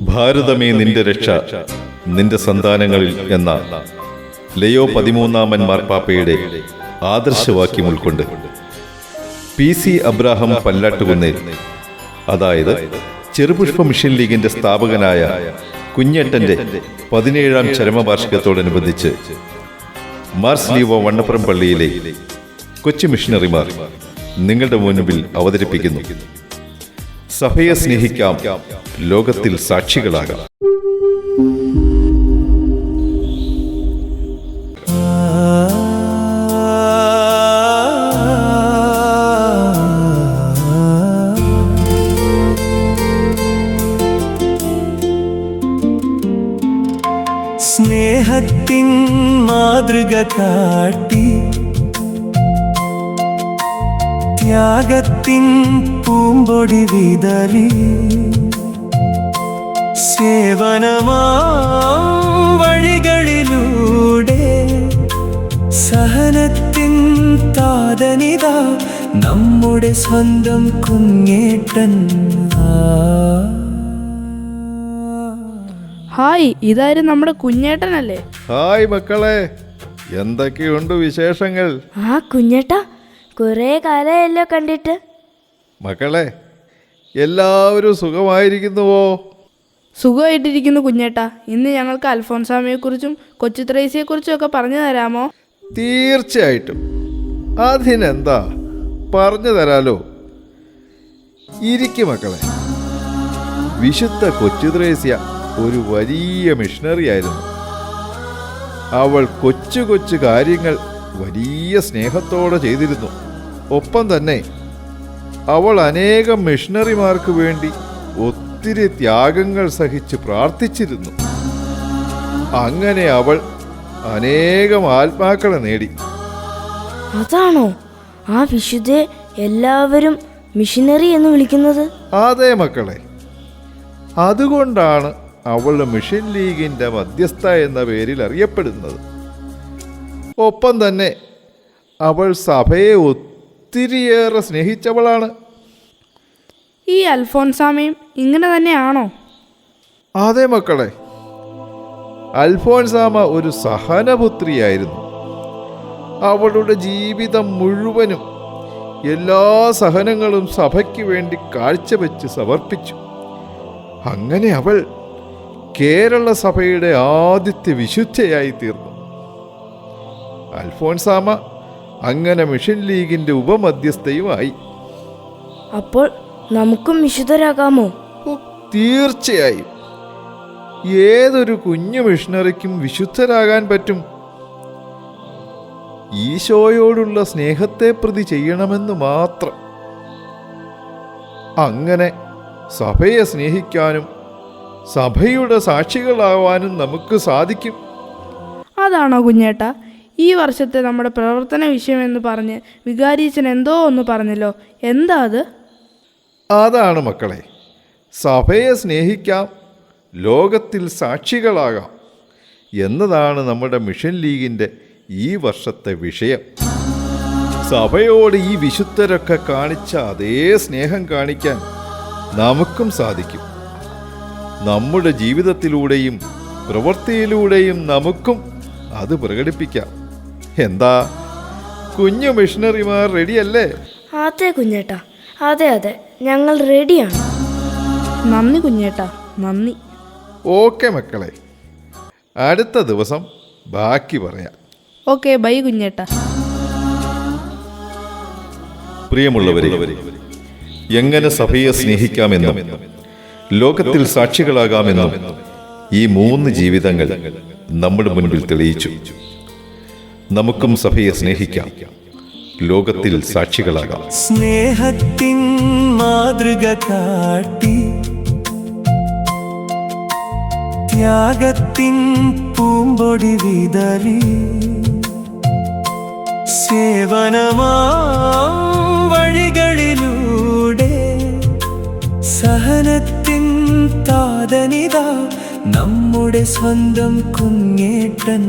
ഭാരതമേ നിന്റെ രക്ഷ നിന്റെ സന്താനങ്ങളിൽ എന്ന ലയോ 13-ാമൻ മാർപ്പാപ്പയുടെ ആദർശവാക്യം ഉൾക്കൊണ്ട് PC അബ്രാഹം പല്ലാട്ടുകുന്നേൽ, അതായത് ചെറുപുഷ്പ മിഷൻ ലീഗിന്റെ സ്ഥാപകനായ കുഞ്ഞേട്ടന്റെ 17ാം ചരമവാർഷികത്തോടനുബന്ധിച്ച് മാർസ് ലീവോ വണ്ണപ്പുറം പള്ളിയിലെ കൊച്ചു മിഷണറിമാർ നിങ്ങളുടെ മുൻപിൽ അവതരിപ്പിക്കുന്നു. സഭയെ സ്നേഹിക്കാം, ലോകത്തിൽ സാക്ഷികളാകാം. സ്നേഹത്തിൻ മാതൃക കാട്ടി ത്യാഗത്തിൻ പൂമ്പൊടി വിതറി സേവനമാം വഴികളിലൂടെ സഹനത്തിൻ താതനിതാ നമ്മുടെ സ്വന്തം കുഞ്ഞേട്ടൻ. ഹായ്, ഇതായിരുന്നു നമ്മുടെ കുഞ്ഞേട്ടനല്ലേ? ഹായ് മക്കളെ, എന്തൊക്കെയുണ്ട് വിശേഷങ്ങൾ? ആ കുഞ്ഞേട്ടാ, കുറെ കാലമായല്ലോ കണ്ടിട്ട്. മക്കളെ, എല്ലാവരും സുഖമായിരിക്കുന്നുവോ? സുഖമായിട്ടിരിക്കുന്നു കുഞ്ഞേട്ടാ. ഇന്ന് ഞങ്ങൾക്ക് അൽഫോൻസാമയെക്കുറിച്ചും കൊച്ചു ത്രേസ്യയെക്കുറിച്ചും ഒക്കെ പറഞ്ഞു തരാമോ? തീർച്ചയായിട്ടും. അതിനെന്താ, പറഞ്ഞു തരാലോ. ഇരിക്കും മക്കളെ. വിശുദ്ധ കൊച്ചു ത്രേസ്യ ഒരു വലിയ മിഷണറി ആയിരുന്നു. അവൾ കൊച്ചു കൊച്ചു കാര്യങ്ങൾ വലിയ സ്നേഹത്തോടെ ചെയ്തിരുന്നു. ഒപ്പം തന്നെ അവൾ അനേകം മിഷണറിമാർക്ക് വേണ്ടി ഒത്തിരി ത്യാഗങ്ങൾ സഹിച്ച് പ്രാർത്ഥിച്ചിരുന്നു. അങ്ങനെ അവൾ അനേകം ആത്മാക്കളെ നേടി. അതാണോ ആ വിശുദ്ധയെ എല്ലാവരും മിഷനറി എന്ന് വിളിക്കുന്നത്? അതെ മക്കളെ, അതുകൊണ്ടാണ് അവൾ മിഷൻ ലീഗിന്റെ മധ്യസ്ഥ എന്ന പേരിൽ അറിയപ്പെടുന്നത്. ഒപ്പം തന്നെ അവൾ സഭയെ ഒത്തിരിയേറെ സ്നേഹിച്ചവളാണ്. ഈ അൽഫോൻസാമയും ഇങ്ങനെ തന്നെയാണോ? അതെ മക്കളെ, അൽഫോൻസാമ ഒരു സഹനപുത്രിയായിരുന്നു. അവളുടെ ജീവിതം മുഴുവനും എല്ലാ സഹനങ്ങളും സഭയ്ക്ക് വേണ്ടി കാഴ്ചവെച്ച് സമർപ്പിച്ചു. അങ്ങനെ അവൾ കേരള സഭയുടെ ആദ്യത്തെ വിശുദ്ധയായി തീർന്നു. അൽഫോൻസാമ അങ്ങനെ മിഷൻ ലീഗിന്റെ ഉപമധ്യസ്ഥയുമായി. അപ്പോൾ നമുക്കും വിശുദ്ധരാകാമോ? തീർച്ചയായും. ഏതൊരു കുഞ്ഞു മിഷണറിക്കും വിശുദ്ധരാകാൻ പറ്റും. ഈശോയോടുള്ള സ്നേഹത്തെ പ്രതി ചെയ്യണമെന്ന് മാത്രം. അങ്ങനെ സഭയെ സ്നേഹിക്കാനും സഭയുടെ സാക്ഷികളാവാനും നമുക്ക് സാധിക്കും. അതാണോ കുഞ്ഞേട്ടാ? ഈ വർഷത്തെ നമ്മുടെ പ്രവർത്തന വിഷയമെന്ന് പറഞ്ഞ് വികാരിയച്ഛൻ എന്തോ ഒന്ന് പറഞ്ഞല്ലോ, എന്താ അത്? അതാണ് മക്കളെ, സഭയെ സ്നേഹിക്കാം, ലോകത്തിൽ സാക്ഷികളാകാം എന്നതാണ് നമ്മുടെ മിഷൻ ലീഗിൻ്റെ ഈ വർഷത്തെ വിഷയം. സഭയോട് ഈ വിശുദ്ധരൊക്കെ കാണിച്ച അതേ സ്നേഹം കാണിക്കാൻ നമുക്കും സാധിക്കും. നമ്മുടെ ജീവിതത്തിലൂടെയും പ്രവൃത്തിയിലൂടെയും നമുക്കും അത് പ്രകടിപ്പിക്കാം. എന്താ, കുഞ്ഞു മിഷണറിമാർ റെഡിയല്ലേ? അതെ കുഞ്ഞേട്ടാ, അതെ അതെ, ഞങ്ങൾ റെഡിയാണ്. നന്ദി കുഞ്ഞേട്ടാ, നന്ദി. ഓക്കെ മക്കളെ, അടുത്ത ദിവസം ബാക്കി പറയാം. ഓക്കെ, ബൈ കുഞ്ഞേട്ടാ. പ്രിയമുള്ളവരെ, എങ്ങനെ സഭയെ സ്നേഹിക്കാമെന്നും ലോകത്തിൽ സാക്ഷികളാകാമെന്നും ഈ 3 ജീവിതങ്ങൾ നമ്മുടെ മുൻപിൽ തെളിയിച്ചു. നമുക്കും സഭയെ സ്നേഹിക്കാം, ലോകത്തിൽ സാക്ഷികളാകാം. സ്നേഹത്തിൻ മാതൃക കാട്ടി ത്യാഗത്തിൻ പൂമ്പൊടി വിതറി സേവനമാം വഴികളിലൂടെ സഹനത്തിൻ താതനിതാ നമ്മുടെ സ്വന്തം കുഞ്ഞേട്ടൻ.